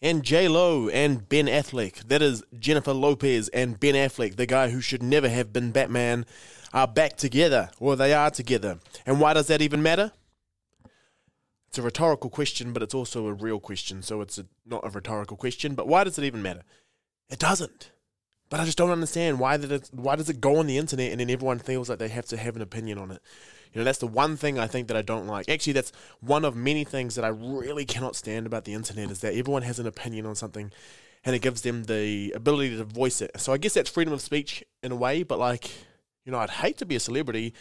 and J-Lo and Ben Affleck, that is Jennifer Lopez and Ben Affleck, the guy who should never have been Batman, are back together, or they are together. And why does that even matter? It's a rhetorical question, but it's also a real question, so it's not a rhetorical question. But why does it even matter? It doesn't. But I just don't understand why does it go on the internet and then everyone feels like they have to have an opinion on it. You know, that's the one thing I think that I don't like. Actually, that's one of many things that I really cannot stand about the internet, is that everyone has an opinion on something and it gives them the ability to voice it. So I guess that's freedom of speech in a way, but like, you know, I'd hate to be a celebrity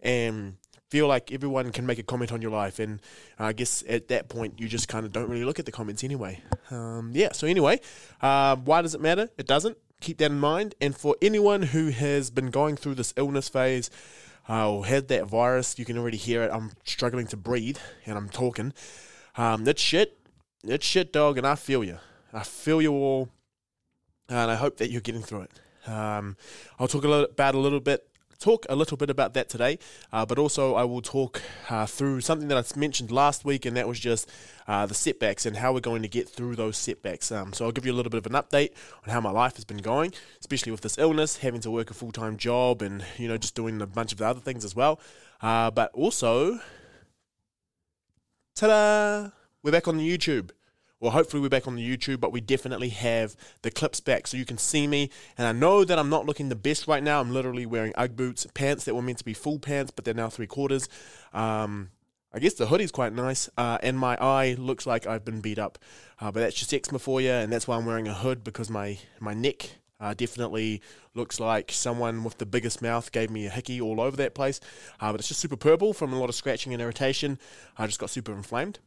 and feel like everyone can make a comment on your life, and I guess at that point you just kind of don't really look at the comments anyway. So anyway, why does it matter? It doesn't. Keep that in mind. And for anyone who has been going through this illness phase or had that virus, you can already hear it. I'm struggling to breathe and I'm talking. It's shit. It's shit, dog, and I feel you. I feel you all, and I hope that you're getting through it. I'll talk a little bit about that today, but also I will talk through something that I mentioned last week, and that was just the setbacks and how we're going to get through those setbacks. So I'll give you a little bit of an update on how my life has been going, especially with this illness, having to work a full-time job, and just doing a bunch of the other things as well. But also, ta-da! We're back on the YouTube. Well, hopefully we're back on the YouTube, but we definitely have the clips back so you can see me. And I know that I'm not looking the best right now. I'm literally wearing Ugg boots, pants that were meant to be full pants, but they're now 3/4. I guess the hoodie's quite nice, and my eye looks like I've been beat up. But that's just eczema for you, and that's why I'm wearing a hood, because my neck definitely looks like someone with the biggest mouth gave me a hickey all over that place. But it's just super purple from a lot of scratching and irritation. I just got super inflamed.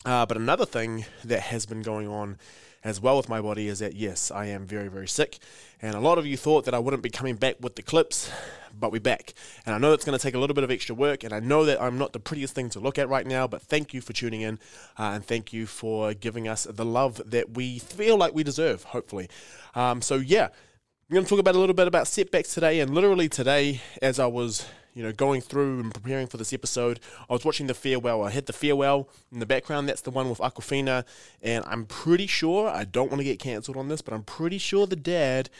But another thing that has been going on as well with my body is that, yes, I am very, very sick. And a lot of you thought that I wouldn't be coming back with the clips, but we're back. And I know it's going to take a little bit of extra work, and I know that I'm not the prettiest thing to look at right now, but thank you for tuning in, and thank you for giving us the love that we feel like we deserve, hopefully. I'm going to talk a little bit about setbacks today, and literally today, as I was going through and preparing for this episode, I was watching The Farewell. I had The Farewell in the background. That's the one with Awkwafina, and I'm pretty sure, I don't want to get cancelled on this, but I'm pretty sure the dad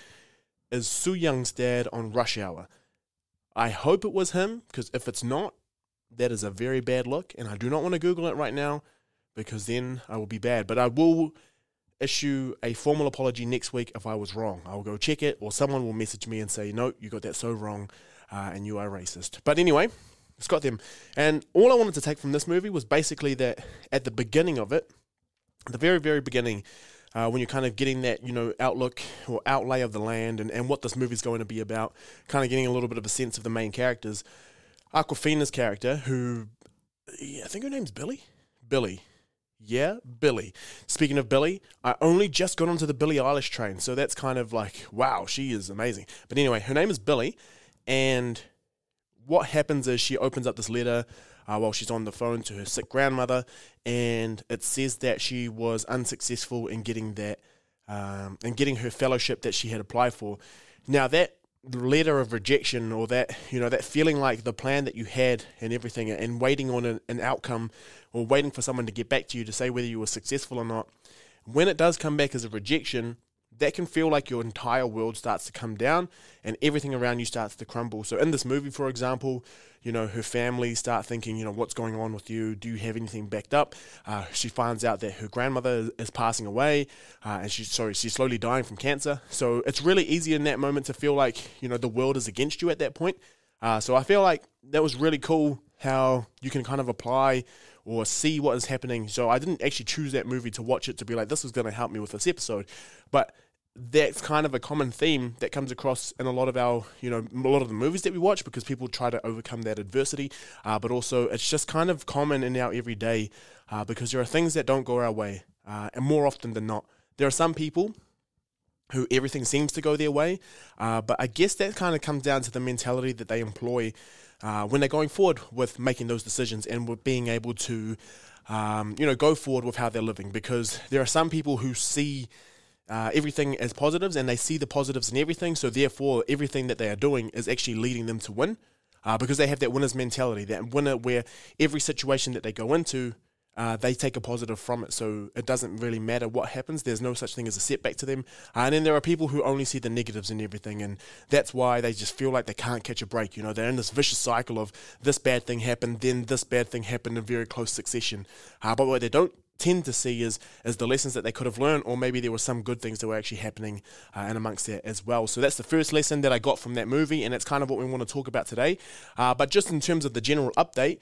is Soo Young's dad on Rush Hour. I hope it was him, because if it's not, that is a very bad look, and I do not want to Google it right now, because then I will be bad. But I will issue a formal apology next week if I was wrong. I'll go check it, or someone will message me and say, no, you got that so wrong. And you are racist. But anyway, it's got them. And all I wanted to take from this movie was basically that at the beginning of it, the very, very beginning, when you're kind of getting that, outlook or outlay of the land and what this movie's going to be about, kind of getting a little bit of a sense of the main characters. Awkwafina's character, who, I think her name's Billy? Billy. Yeah, Billy. Speaking of Billy, I only just got onto the Billie Eilish train, so that's kind of like, wow, she is amazing. But anyway, her name is Billy. And what happens is she opens up this letter while she's on the phone to her sick grandmother, and it says that she was unsuccessful in getting that, getting her fellowship that she had applied for. Now that letter of rejection, or that that feeling like the plan that you had and everything, and waiting on an outcome, or waiting for someone to get back to you to say whether you were successful or not, when it does come back as a rejection, that can feel like your entire world starts to come down and everything around you starts to crumble. So in this movie, for example, her family start thinking, what's going on with you? Do you have anything backed up? She finds out that her grandmother is passing away, and she's slowly dying from cancer. So it's really easy in that moment to feel like, the world is against you at that point. So I feel like that was really cool how you can kind of apply or see what is happening. So I didn't actually choose that movie to watch it to be like, this is going to help me with this episode. But that's kind of a common theme that comes across in a lot of our, a lot of the movies that we watch, because people try to overcome that adversity. But also it's just kind of common in our everyday, because there are things that don't go our way. And more often than not, there are some people who everything seems to go their way. But I guess that kind of comes down to the mentality that they employ when they're going forward with making those decisions and with being able to, go forward with how they're living. Because there are some people who see everything as positives, and they see the positives in everything, so therefore everything that they are doing is actually leading them to win, because they have that winner's mentality, that winner where every situation that they go into, they take a positive from it. So it doesn't really matter what happens. There's no such thing as a setback to them. And then there are people who only see the negatives in everything, and that's why they just feel like they can't catch a break. You know, they're in this vicious cycle of this bad thing happened, then this bad thing happened in very close succession. But what they don't tend to see is the lessons that they could have learned, or maybe there were some good things that were actually happening and amongst that as well. So that's the first lesson that I got from that movie, and that's kind of what we want to talk about today. But just in terms of the general update,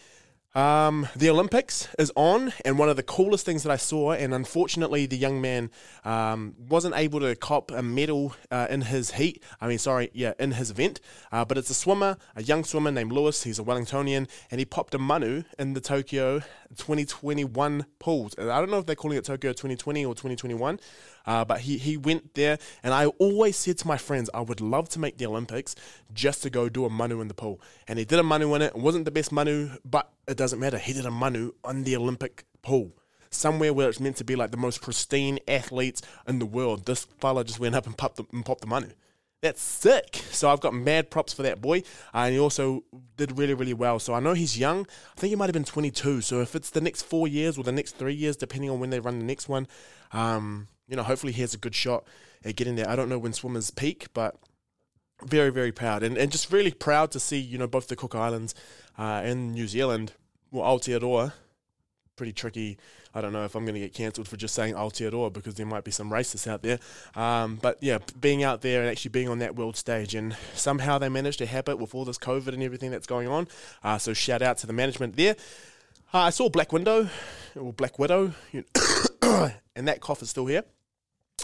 the Olympics is on, and one of the coolest things that I saw, and unfortunately the young man wasn't able to cop a medal in his in his event, but it's a young swimmer named Lewis. He's a Wellingtonian, and he popped a manu in the Tokyo 2021 pools. I don't know if they're calling it Tokyo 2020 or 2021, but he went there, and I always said to my friends, I would love to make the Olympics just to go do a manu in the pool. And he did a manu in it. It wasn't the best manu, but it doesn't matter. He did a manu on the Olympic pool, somewhere where it's meant to be like the most pristine athletes in the world. This fella just went up and popped the manu. That's sick. So I've got mad props for that boy. And he also did really, really well. So I know he's young. I think he might have been 22. So if it's the next 4 years or the next 3 years, depending on when they run the next one, hopefully he has a good shot at getting there. I don't know when swimmers peak, but very, very proud. And just really proud to see, both the Cook Islands and New Zealand, Aotearoa. Pretty tricky. I don't know if I'm going to get cancelled for just saying Aotearoa, because there might be some racists out there. But yeah, being out there and actually being on that world stage, and somehow they managed to have it with all this COVID and everything that's going on. So shout out to the management there. I saw Black Widow, and that cough is still here.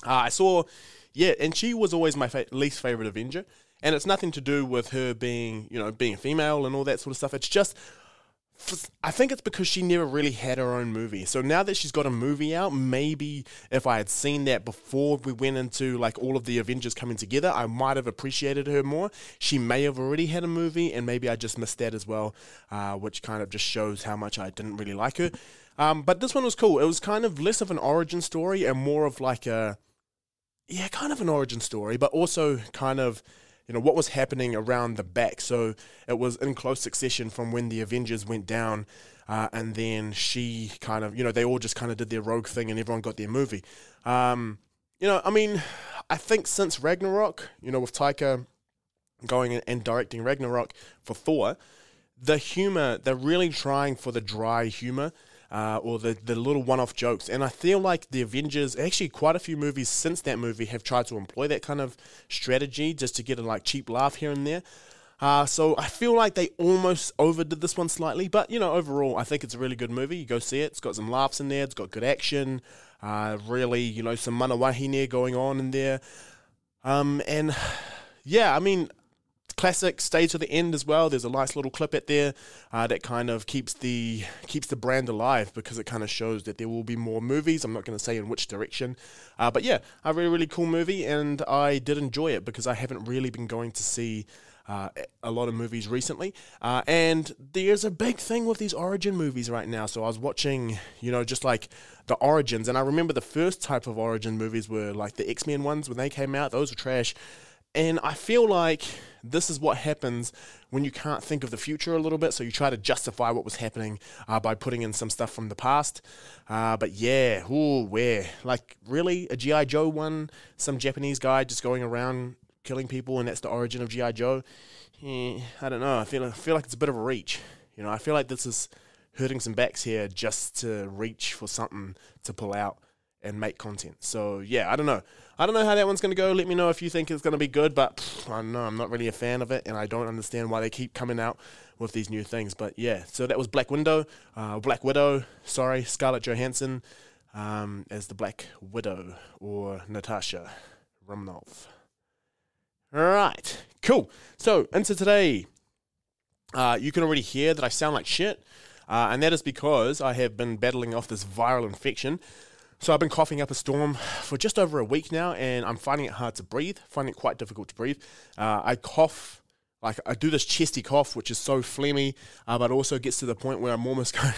And she was always my least favorite Avenger, and it's nothing to do with her being a female and all that sort of stuff. It's just, I think it's because she never really had her own movie. So now that she's got a movie out, maybe if I had seen that before we went into like all of the Avengers coming together, I might have appreciated her more. She may have already had a movie, and maybe I just missed that as well, which kind of just shows how much I didn't really like her. But this one was cool. It was kind of less of an origin story and more of like kind of an origin story, but also kind of what was happening around the back. So it was in close succession from when the Avengers went down, and then she kind of, they all just kind of did their rogue thing, and everyone got their movie. I think since Ragnarok, with Taika going and directing Ragnarok for Thor, the humor, they're really trying for the dry humor, or the little one-off jokes. And I feel like the Avengers, actually quite a few movies since that movie have tried to employ that kind of strategy just to get a cheap laugh here and there. So I feel like they almost overdid this one slightly. But, overall, I think it's a really good movie. You go see it. It's got some laughs in there. It's got good action. Really, some mana wahine going on in there. Classic, stay to the end as well. There's a nice little clip at there that kind of keeps the brand alive, because it kind of shows that there will be more movies. I'm not going to say in which direction, but yeah, a really, really cool movie, and I did enjoy it because I haven't really been going to see a lot of movies recently, and there's a big thing with these origin movies right now. So I was watching, just like the origins, and I remember the first type of origin movies were like the X-Men ones when they came out. Those were trash. And I feel like this is what happens when you can't think of the future a little bit, so you try to justify what was happening by putting in some stuff from the past. But yeah, really? A G.I. Joe one? Some Japanese guy just going around killing people, and that's the origin of G.I. Joe? I don't know. I feel like it's a bit of a reach. I feel like this is hurting some backs here just to reach for something to pull out and make content. So yeah, I don't know how that one's going to go. Let me know if you think it's going to be good, but I don't know, I'm not really a fan of it, and I don't understand why they keep coming out with these new things. But yeah, so that was Black Widow, Scarlett Johansson as the Black Widow, or Natasha Romanoff. Alright, cool. So into today, you can already hear that I sound like shit, and that is because I have been battling off this viral infection. So I've been coughing up a storm for just over a week now, and I'm finding it hard to breathe, finding it quite difficult to breathe. I cough, I do this chesty cough, which is so phlegmy, but also gets to the point where I'm almost going,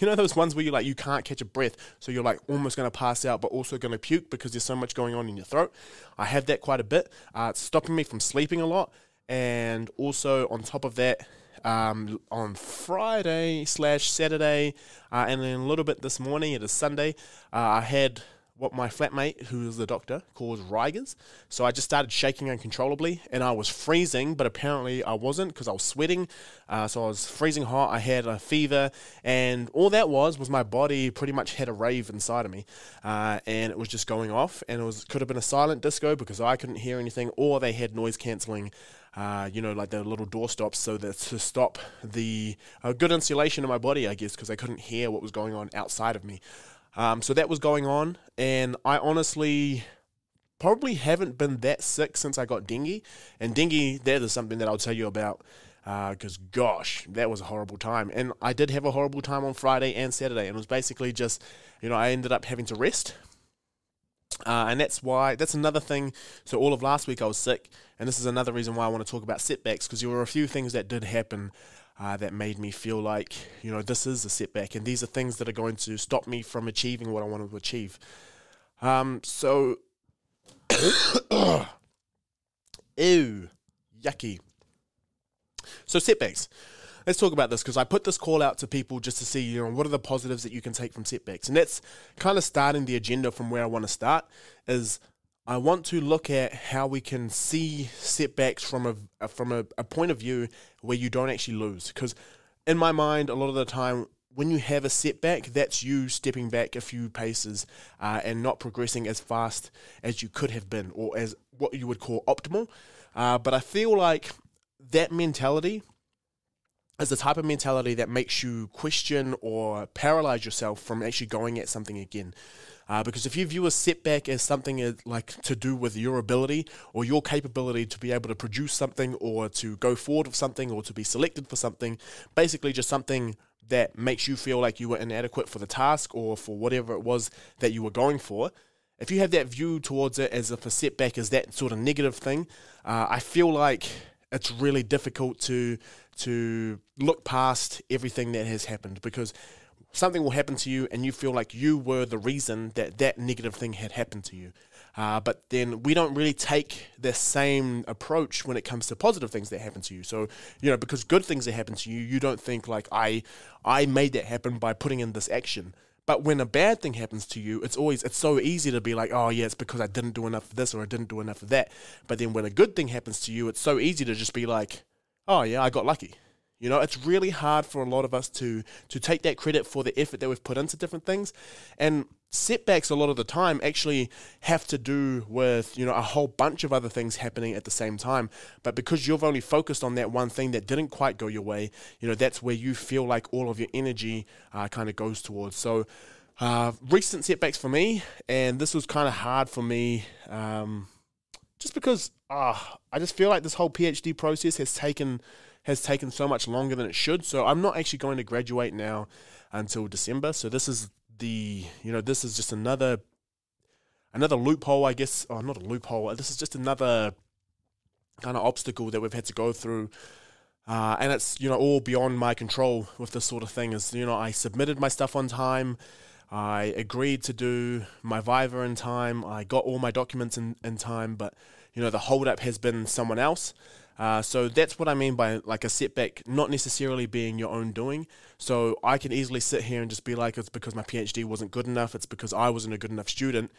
those ones where you can't catch a breath, so you're almost going to pass out, but also going to puke because there's so much going on in your throat. I have that quite a bit. It's stopping me from sleeping a lot, and also on top of that, on Friday / Saturday, and then a little bit this morning. It is Sunday. I had what my flatmate, who is the doctor, calls Rigers. So I just started shaking uncontrollably, and I was freezing, but apparently I wasn't because I was sweating. So I was freezing hot. I had a fever, and all that was my body pretty much had a rave inside of me, and it was just going off. And could have been a silent disco because I couldn't hear anything, or they had noise cancelling. Like the little door stops, so that to stop the good insulation in my body, I guess, because I couldn't hear what was going on outside of me. So that was going on, and I honestly probably haven't been that sick since I got dengue. And dengue, that is something that I'll tell you about, because gosh, that was a horrible time. And I did have a horrible time on Friday and Saturday, and it was basically just, I ended up having to rest. And that's another thing. So all of last week I was sick, and this is another reason why I want to talk about setbacks, because there were a few things that did happen that made me feel like, this is a setback, and these are things that are going to stop me from achieving what I wanted to achieve. Ew, yucky. So setbacks. Let's talk about this, because I put this call out to people just to see, what are the positives that you can take from setbacks. And that's kind of starting the agenda from where I want to start, is I want to look at how we can see setbacks from a point of view where you don't actually lose. Because in my mind, a lot of the time, when you have a setback, that's you stepping back a few paces and not progressing as fast as you could have been, or as what you would call optimal. But I feel like that mentality is the type of mentality that makes you question or paralyze yourself from actually going at something again. Because if you view a setback as something like to do with your ability or your capability to be able to produce something, or to go forward with something, or to be selected for something, basically just something that makes you feel like you were inadequate for the task or for whatever it was that you were going for. If you have that view towards it as if a setback is that sort of negative thing, I feel like it's really difficult to look past everything that has happened, because something will happen to you and you feel like you were the reason that negative thing had happened to you. But then we don't really take the same approach when it comes to positive things that happen to you. So, because good things that happen to you, you don't think like, I made that happen by putting in this action. But when a bad thing happens to you, it's so easy to be like, oh yeah, it's because I didn't do enough of this or I didn't do enough of that. But then when a good thing happens to you, it's so easy to just be like, oh yeah, I got lucky. It's really hard for a lot of us to take that credit for the effort that we've put into different things. And setbacks a lot of the time actually have to do with, a whole bunch of other things happening at the same time. But because you've only focused on that one thing that didn't quite go your way, that's where you feel like all of your energy kind of goes towards. So recent setbacks for me, and this was kind of hard for me just because I just feel like this whole PhD process has taken so much longer than it should. So I'm not actually going to graduate now until December. So this is this is just another loophole, I guess. Oh, not a loophole. This is just another kind of obstacle that we've had to go through. And it's, all beyond my control with this sort of thing. Is, I submitted my stuff on time. I agreed to do my Viva in time. I got all my documents in time, but, the holdup has been someone else. So that's what I mean by like a setback, not necessarily being your own doing. So I can easily sit here and just be like, it's because my PhD wasn't good enough. It's because I wasn't a good enough student.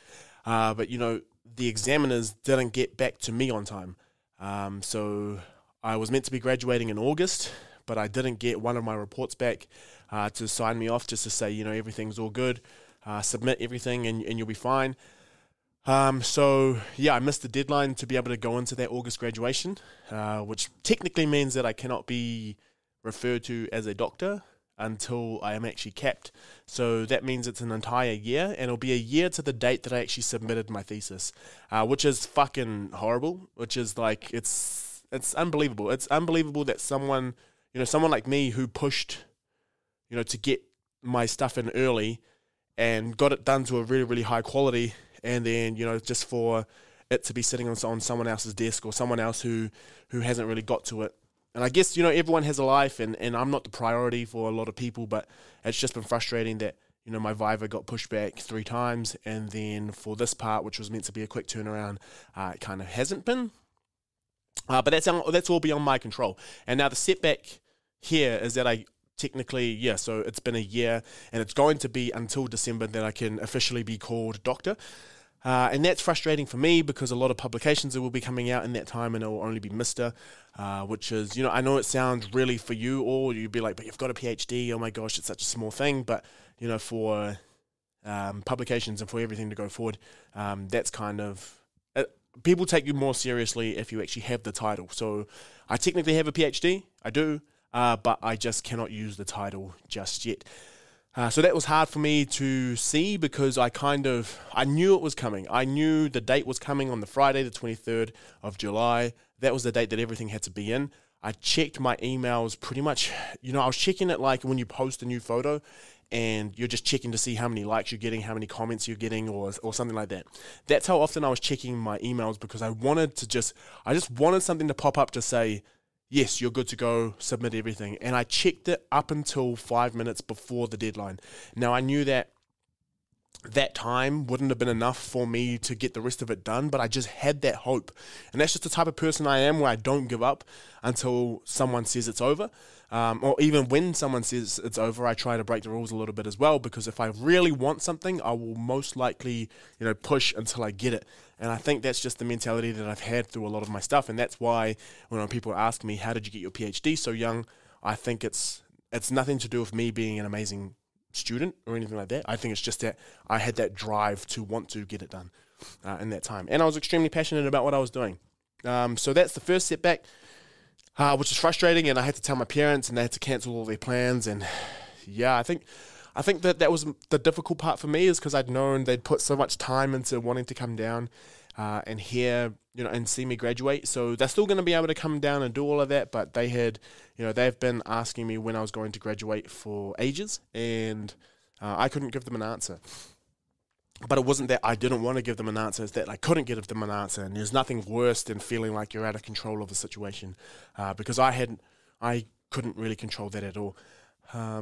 But, the examiners didn't get back to me on time. So I was meant to be graduating in August, but I didn't get one of my reports back to sign me off, just to say, everything's all good. Submit everything and you'll be fine. So yeah, I missed the deadline to be able to go into that August graduation, which technically means that I cannot be referred to as a doctor until I am actually capped. So that means it's an entire year, and it'll be a year to the date that I actually submitted my thesis, which is fucking horrible, which is like, it's unbelievable. It's unbelievable that someone like me who pushed, to get my stuff in early and got it done to a really, really high quality, and then, just for it to be sitting on someone else's desk or someone else who hasn't really got to it. And I guess, everyone has a life, and I'm not the priority for a lot of people, but it's just been frustrating that, my Viva got pushed back 3 times, and then for this part, which was meant to be a quick turnaround, it kind of hasn't been. But that's all beyond my control. And now the setback here is that I technically, so it's been a year, and it's going to be until December that I can officially be called doctor. And that's frustrating for me because a lot of publications will be coming out in that time, and it will only be Mr., which is, I know it sounds really for you, or you'd be like, but you've got a PhD, oh my gosh, it's such a small thing. But, for publications and for everything to go forward, that's kind of, people take you more seriously if you actually have the title. So I technically have a PhD, I do, but I just cannot use the title just yet. So that was hard for me to see because I knew it was coming. I knew the date was coming on the Friday, the 23rd of July. That was the date that everything had to be in. I checked my emails pretty much, I was checking it like when you post a new photo and you're just checking to see how many likes you're getting, how many comments you're getting, or something like that. That's how often I was checking my emails because I just wanted something to pop up to say, yes, you're good to go, submit everything. And I checked it up until 5 minutes before the deadline. Now, I knew that time wouldn't have been enough for me to get the rest of it done, but I just had that hope. And that's just the type of person I am, where I don't give up until someone says it's over. Or even when someone says it's over, I try to break the rules a little bit as well, because if I really want something, I will most likely, push until I get it. And I think that's just the mentality that I've had through a lot of my stuff. And that's why when people ask me, how did you get your PhD so young? I think it's nothing to do with me being an amazing student or anything like that. I think it's just that I had that drive to want to get it done in that time. And I was extremely passionate about what I was doing. So that's the first setback, which is frustrating. And I had to tell my parents, and they had to cancel all their plans. And yeah, I think that was the difficult part for me, is because I'd known they'd put so much time into wanting to come down and hear, and see me graduate. So they're still going to be able to come down and do all of that, but they had, they've been asking me when I was going to graduate for ages, and I couldn't give them an answer. But it wasn't that I didn't want to give them an answer, it's that I couldn't give them an answer. And there's nothing worse than feeling like you're out of control of a situation, because I couldn't really control that at all.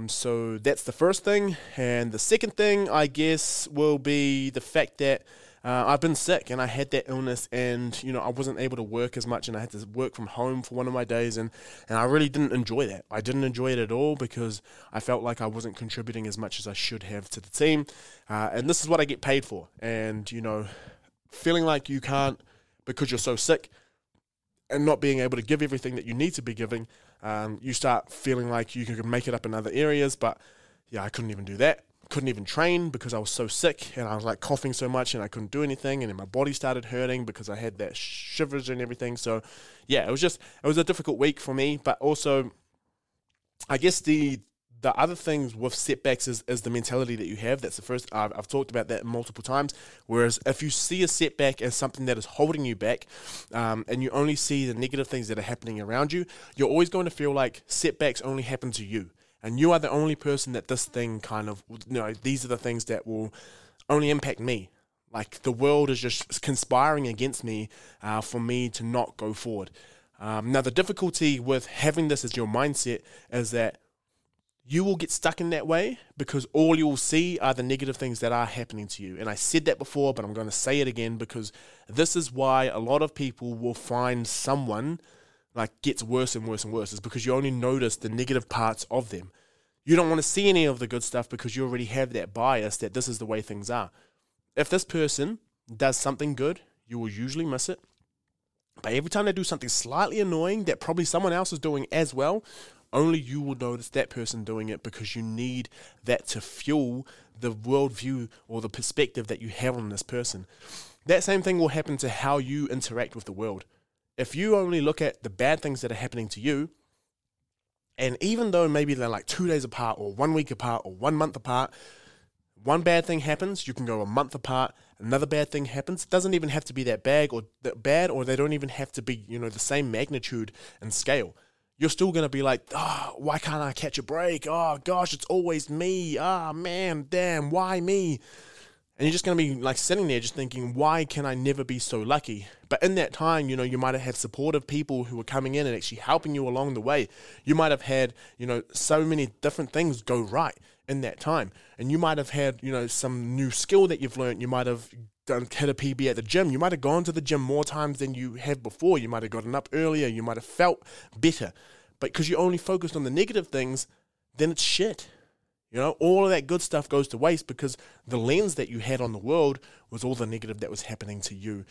So that's the first thing. And the second thing, I guess, will be the fact that I've been sick, and I had that illness, and I wasn't able to work as much, and I had to work from home for one of my days, and I really didn't enjoy that. I didn't enjoy it at all, because I felt like I wasn't contributing as much as I should have to the team, and this is what I get paid for. And feeling like you can't, because you're so sick, and not being able to give everything that you need to be giving, you start feeling like you can make it up in other areas. But yeah, I couldn't even do that. Couldn't even train because I was so sick, and I was like coughing so much, and I couldn't do anything, and then my body started hurting because I had that shivers and everything. So yeah, it was a difficult week for me. But also, I guess the other things with setbacks is the mentality that you have. That's the first. I've talked about that multiple times. Whereas if you see a setback as something that is holding you back, and you only see the negative things that are happening around you, you're always going to feel like setbacks only happen to you. And you are the only person that this thing kind of, these are the things that will only impact me. Like the world is just conspiring against me for me to not go forward. Now, the difficulty with having this as your mindset is that you will get stuck in that way, because all you will see are the negative things that are happening to you. And I said that before, but I'm going to say it again, because this is why a lot of people will find someone like gets worse and worse and worse, is because you only notice the negative parts of them. You don't want to see any of the good stuff because you already have that bias that this is the way things are. If this person does something good, you will usually miss it. But every time they do something slightly annoying that probably someone else is doing as well, only you will notice that person doing it, because you need that to fuel the worldview or the perspective that you have on this person. That same thing will happen to how you interact with the world. If you only look at the bad things that are happening to you, and even though maybe they're like 2 days apart or 1 week apart or 1 month apart, one bad thing happens, you can go a month apart, another bad thing happens. It doesn't even have to be that bad, or they don't even have to be, the same magnitude and scale. You're still going to be like, why can't I catch a break? Oh gosh, it's always me. Man, damn, why me? And you're just going to be like sitting there just thinking, why can I never be so lucky? But in that time, you might have had supportive people who were coming in and actually helping you along the way. You might have had, so many different things go right in that time. And you might have had, some new skill that you've learned. You might have hit a PB at the gym. You might have gone to the gym more times than you have before. You might have gotten up earlier. You might have felt better. But because you only focused on the negative things, then it's shit. You know, all of that good stuff goes to waste because the lens that you had on the world was all the negative that was happening to you.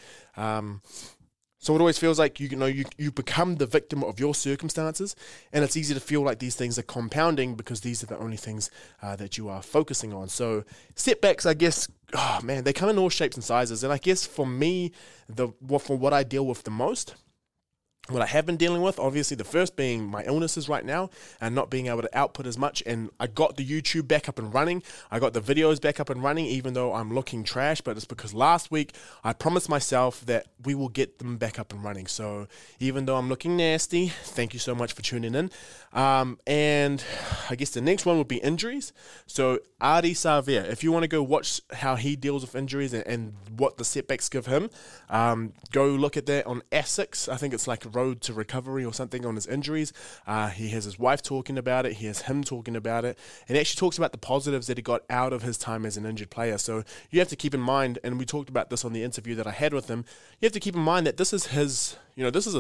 So it always feels like, you become the victim of your circumstances, and it's easy to feel like these things are compounding because these are the only things that you are focusing on. So setbacks, I guess, they come in all shapes and sizes. And I guess for me, for what I deal with the most, what I have been dealing with, obviously the first being my illnesses right now and not being able to output as much. And I got the YouTube back up and running. I got the videos back up and running, even though I'm looking trash. But it's because last week I promised myself that we will get them back up and running. So even though I'm looking nasty, thank you so much for tuning in. And I guess the next one would be injuries. So Adi Savia, if you want to go watch how he deals with injuries and what the setbacks give him, go look at that on Essex. I think it's like Road to Recovery or something on his injuries. He has his wife talking about it. He has him talking about it. And he actually talks about the positives that he got out of his time as an injured player. So you have to keep in mind, and we talked about this on the interview that I had with him, you have to keep in mind that this is his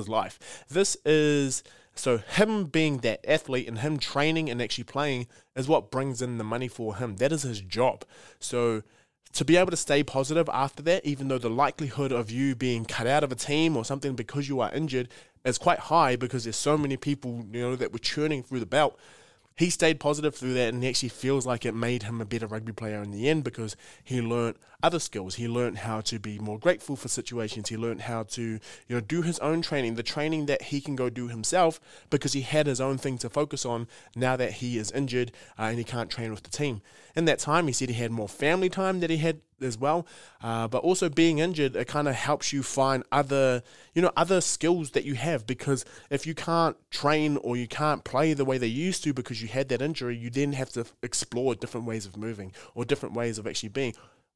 life. So him being that athlete and him training and actually playing is what brings in the money for him. That is his job. So to be able to stay positive after that, even though the likelihood of you being cut out of a team or something because you are injured is quite high because there's so many people, that were churning through the belt, he stayed positive through that, and he actually feels like it made him a better rugby player in the end because he learned other skills. He learned how to be more grateful for situations. He learned how to, do his own training, the training that he can go do himself because he had his own thing to focus on now that he is injured and he can't train with the team. In that time, he said he had more family time that he had as well, but also being injured, it kind of helps you find other skills that you have, because if you can't train or you can't play the way they used to because you had that injury, you then have to explore different ways of moving or different ways of actually being.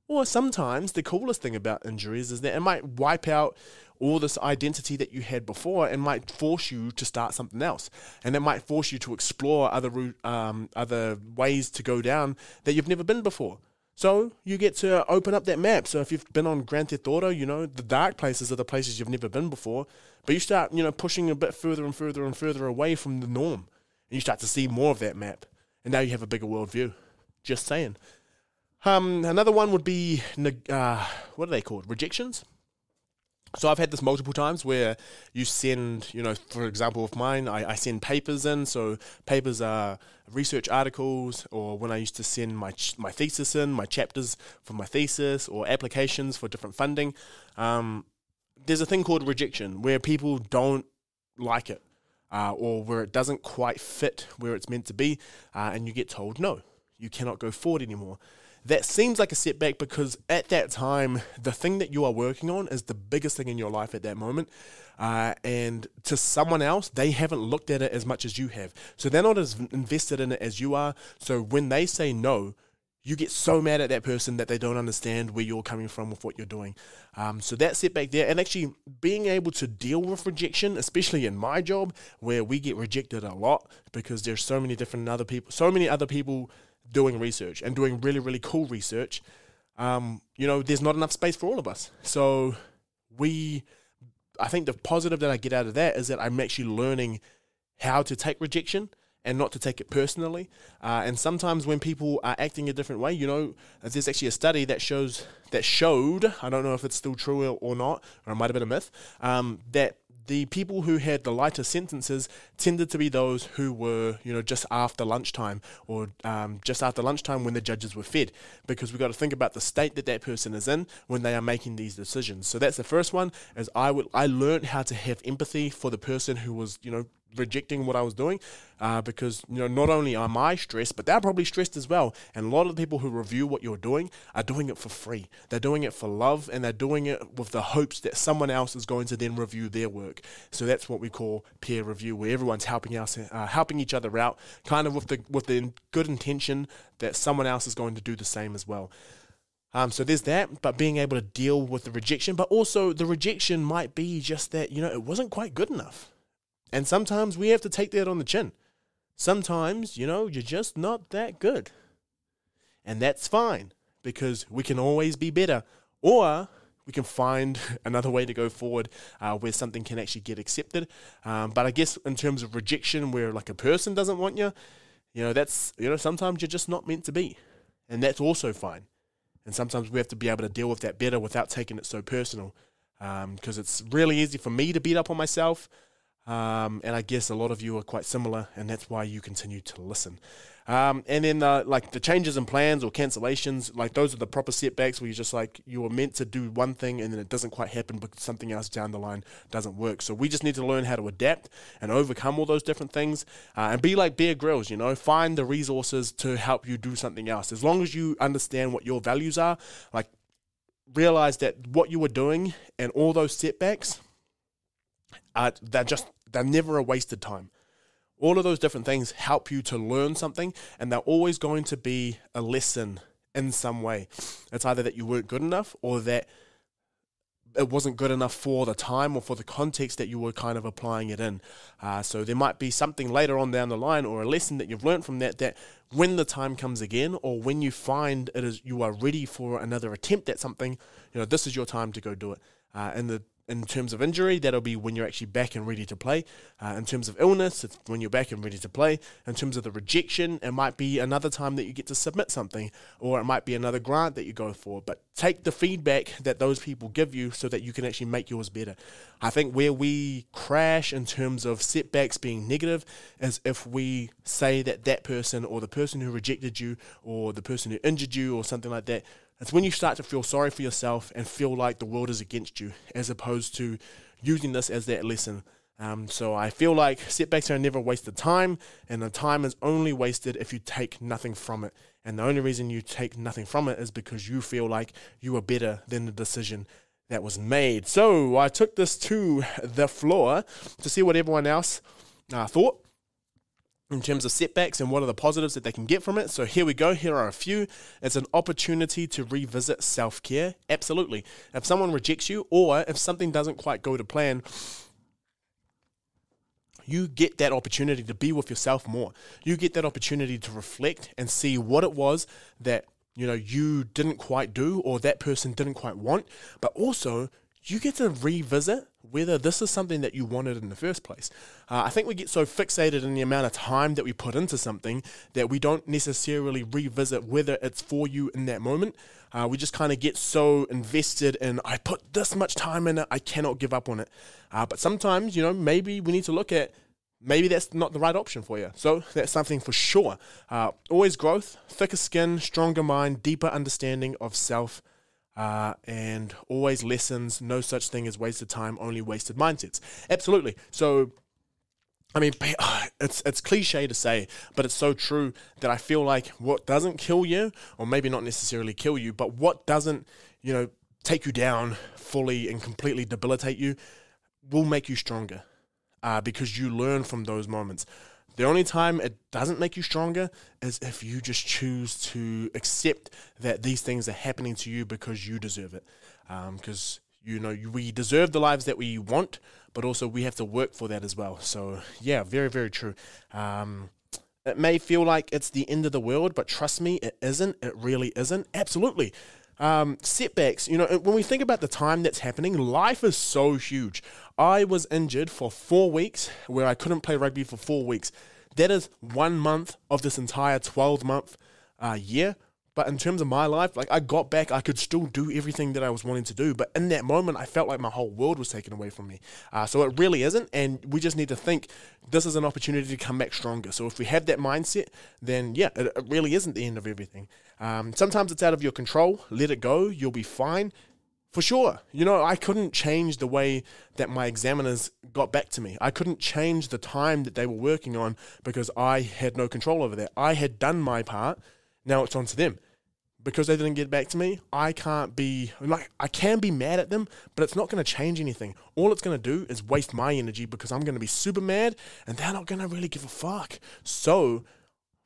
Or sometimes the coolest thing about injuries is that it might wipe out all this identity that you had before and might force you to start something else. And it might force you to explore other ways to go down that you've never been before. So you get to open up that map. So if you've been on Grand Theft Auto, the dark places are the places you've never been before. But you start, pushing a bit further and further and further away from the norm. And you start to see more of that map. And now you have a bigger worldview. Just saying. Another one would be, what are they called? Rejections. So I've had this multiple times where you send, for example, with mine, I send papers in. So papers are research articles, or when I used to send my thesis in, my chapters for my thesis, or applications for different funding. There's a thing called rejection where people don't like it, or where it doesn't quite fit where it's meant to be, and you get told, no, you cannot go forward anymore. That seems like a setback because at that time, the thing that you are working on is the biggest thing in your life at that moment. And to someone else, they haven't looked at it as much as you have. So they're not as invested in it as you are. So when they say no, you get so mad at that person that they don't understand where you're coming from with what you're doing. So that setback there, and actually being able to deal with rejection, especially in my job where we get rejected a lot because there's so many other people doing research and doing really, really cool research, there's not enough space for all of us. So I think the positive that I get out of that is that I'm actually learning how to take rejection and not to take it personally. And sometimes when people are acting a different way, there's actually a study that showed, I don't know if it's still true or not, or it might have been a myth, that the people who had the lighter sentences tended to be those who were, just after lunchtime or just after lunchtime when the judges were fed, because we've got to think about the state that person is in when they are making these decisions. So that's the first one, is I learned how to have empathy for the person who was, rejecting what I was doing, because not only am I stressed, but they're probably stressed as well. And a lot of the people who review what you're doing are doing it for free. They're doing it for love, and they're doing it with the hopes that someone else is going to then review their work. So that's what we call peer review, where everyone's helping each other out, kind of with the good intention that someone else is going to do the same as well. So there's that, but being able to deal with the rejection, but also the rejection might be just that, it wasn't quite good enough. And sometimes we have to take that on the chin. Sometimes, you're just not that good. And that's fine, because we can always be better. Or we can find another way to go forward where something can actually get accepted. But I guess in terms of rejection, where like a person doesn't want you, that's, sometimes you're just not meant to be. And that's also fine. And sometimes we have to be able to deal with that better without taking it so personal. Because it's really easy for me to beat up on myself. And I guess a lot of you are quite similar, and that's why you continue to listen. And then like the changes in plans or cancellations, like those are the proper setbacks where you're just like, you were meant to do one thing and then it doesn't quite happen because something else down the line doesn't work. So we just need to learn how to adapt and overcome all those different things, and be like Bear Grylls, find the resources to help you do something else. As long as you understand what your values are, like realize that what you were doing and all those setbacks, they're never a wasted time. All of those different things help you to learn something, and they're always going to be a lesson in some way. It's either that you weren't good enough or that it wasn't good enough for the time or for the context that you were kind of applying it in. So there might be something later on down the line or a lesson that you've learned from that when the time comes again, or when you find you are ready for another attempt at something, this is your time to go do it. In terms of injury, that'll be when you're actually back and ready to play. In terms of illness, it's when you're back and ready to play. In terms of the rejection, it might be another time that you get to submit something, or it might be another grant that you go for. But take the feedback that those people give you so that you can actually make yours better. I think where we crash in terms of setbacks being negative is if we say that person or the person who rejected you or the person who injured you or something like that, it's when you start to feel sorry for yourself and feel like the world is against you, as opposed to using this as that lesson. So I feel like setbacks are never wasted time, and the time is only wasted if you take nothing from it. And the only reason you take nothing from it is because you feel like you are better than the decision that was made. So I took this to the floor to see what everyone else thought in terms of setbacks and what are the positives that they can get from it. So here we go. Here are a few. It's an opportunity to revisit self-care. Absolutely. If someone rejects you, or if something doesn't quite go to plan, you get that opportunity to be with yourself more. You get that opportunity to reflect and see what it was that you didn't quite do, or that person didn't quite want, but also you get to revisit whether this is something that you wanted in the first place. I think we get so fixated in the amount of time that we put into something that we don't necessarily revisit whether it's for you in that moment. We just kind of get so invested in, I put this much time in it, I cannot give up on it. But sometimes, maybe we need to look at, maybe that's not the right option for you. So that's something for sure. Always growth, thicker skin, stronger mind, deeper understanding of self, and always lessons. No such thing as wasted time, only wasted mindsets. Absolutely. So, I mean, it's cliche to say, but it's so true that I feel like what doesn't kill you, or maybe not necessarily kill you, but what doesn't, take you down fully and completely debilitate you, will make you stronger, because you learn from those moments. The only time it doesn't make you stronger is if you just choose to accept that these things are happening to you because you deserve it. Because, we deserve the lives that we want, but also we have to work for that as well. So, yeah, very, very true. It may feel like it's the end of the world, but trust me, it isn't. It really isn't. Absolutely. Setbacks, when we think about the time that's happening, life is so huge. I was injured for 4 weeks where I couldn't play rugby for 4 weeks. That is 1 month of this entire 12-month year. But in terms of my life, like, I got back, I could still do everything that I was wanting to do. But in that moment, I felt like my whole world was taken away from me. So it really isn't. And we just need to think this is an opportunity to come back stronger. So if we have that mindset, then yeah, it really isn't the end of everything. Sometimes it's out of your control. Let it go. You'll be fine. For sure. I couldn't change the way that my examiners got back to me. I couldn't change the time that they were working on because I had no control over that. I had done my part. Now it's on to them. Because they didn't get back to me, I can be mad at them, but it's not going to change anything. All it's going to do is waste my energy because I'm going to be super mad and they're not going to really give a fuck. So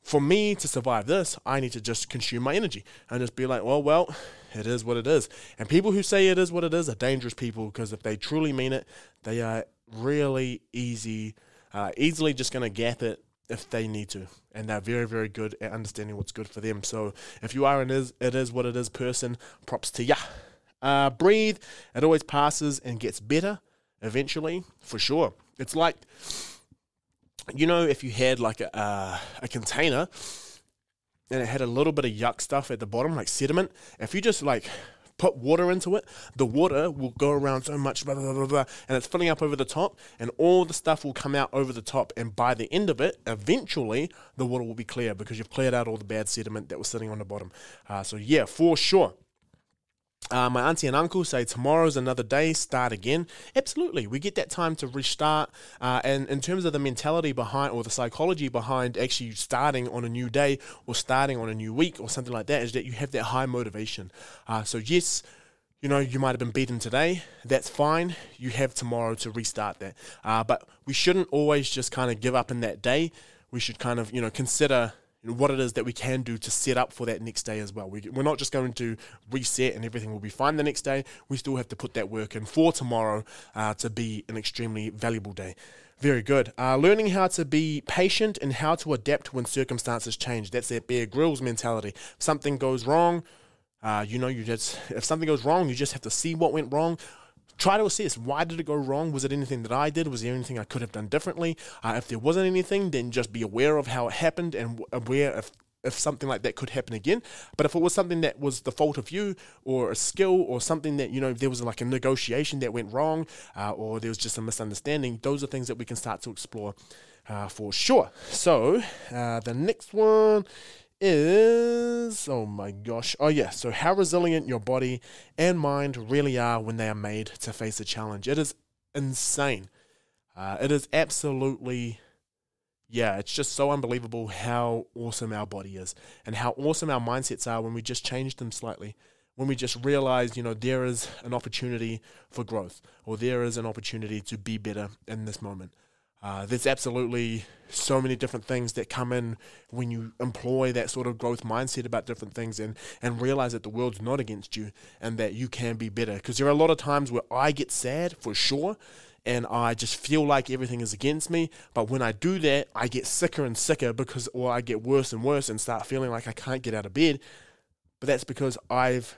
for me to survive this, I need to just consume my energy and just be like, well, it is what it is. And people who say it is what it is are dangerous people, because if they truly mean it, they are really easily just going to gap it if they need to, and they're very, very good at understanding what's good for them. So if you are an it is what it is person, props to ya. Breathe. It always passes and gets better eventually, for sure. It's like, you know, if you had like a container and it had a little bit of yuck stuff at the bottom, like sediment, if you just like put water into it, the water will go around so much, blah, blah, blah, blah, and it's filling up over the top, and all the stuff will come out over the top, and by the end of it, eventually, the water will be clear because you've cleared out all the bad sediment that was sitting on the bottom. So yeah, for sure. My auntie and uncle say tomorrow's another day, start again. Absolutely, we get that time to restart. And in terms of the mentality behind, or the psychology behind actually starting on a new day or starting on a new week or something like that, is that you have that high motivation. So yes, you know, you might have been beaten today. That's fine. You have tomorrow to restart that. But we shouldn't always just kind of give up in that day. We should kind of, you know, consider what it is that we can do to set up for that next day as well. We're not just going to reset and everything will be fine the next day. We still have to put that work in for tomorrow to be an extremely valuable day. Very good. Learning how to be patient and how to adapt when circumstances change. That's that Bear Grylls mentality. If something goes wrong, if something goes wrong, you just have to see what went wrong. Try to assess, why did it go wrong? Was it anything that I did? Was there anything I could have done differently? If there wasn't anything, then just be aware of how it happened and aware if something like that could happen again. But if it was something that was the fault of you, or a skill, or something that, you know, there was like a negotiation that went wrong, or there was just a misunderstanding, those are things that we can start to explore for sure. So the next one is, oh my gosh, oh yeah, so how resilient your body and mind really are when they are made to face a challenge. It is insane. It is absolutely, yeah, it's just so unbelievable how awesome our body is and how awesome our mindsets are when we just change them slightly. When we just realize, you know, there is an opportunity for growth, or there is an opportunity to be better in this moment. There's absolutely so many different things that come in when you employ that sort of growth mindset about different things, and realize that the world's not against you and that you can be better. Because there are a lot of times where I get sad, for sure, and I just feel like everything is against me. But when I do that, I get sicker and sicker or I get worse and worse and start feeling like I can't get out of bed. But that's because I've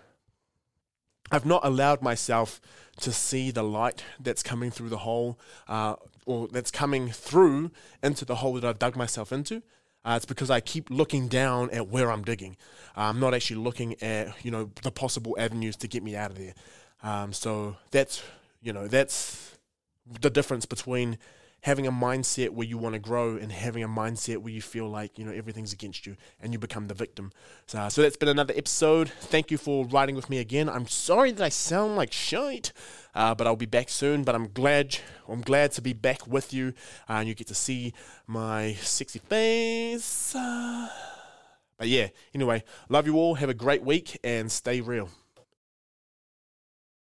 not allowed myself to see the light that's coming through the hole, or that's coming through into the hole that I've dug myself into. It's because I keep looking down at where I'm digging. I'm not actually looking at, you know, the possible avenues to get me out of there. So that's, you know, that's the difference between having a mindset where you want to grow and having a mindset where you feel like, you know, everything's against you and you become the victim. So that's been another episode. Thank you for riding with me again. I'm sorry that I sound like shite, but I'll be back soon. But I'm glad to be back with you, and you get to see my sexy face. But yeah, anyway, love you all. Have a great week and stay real.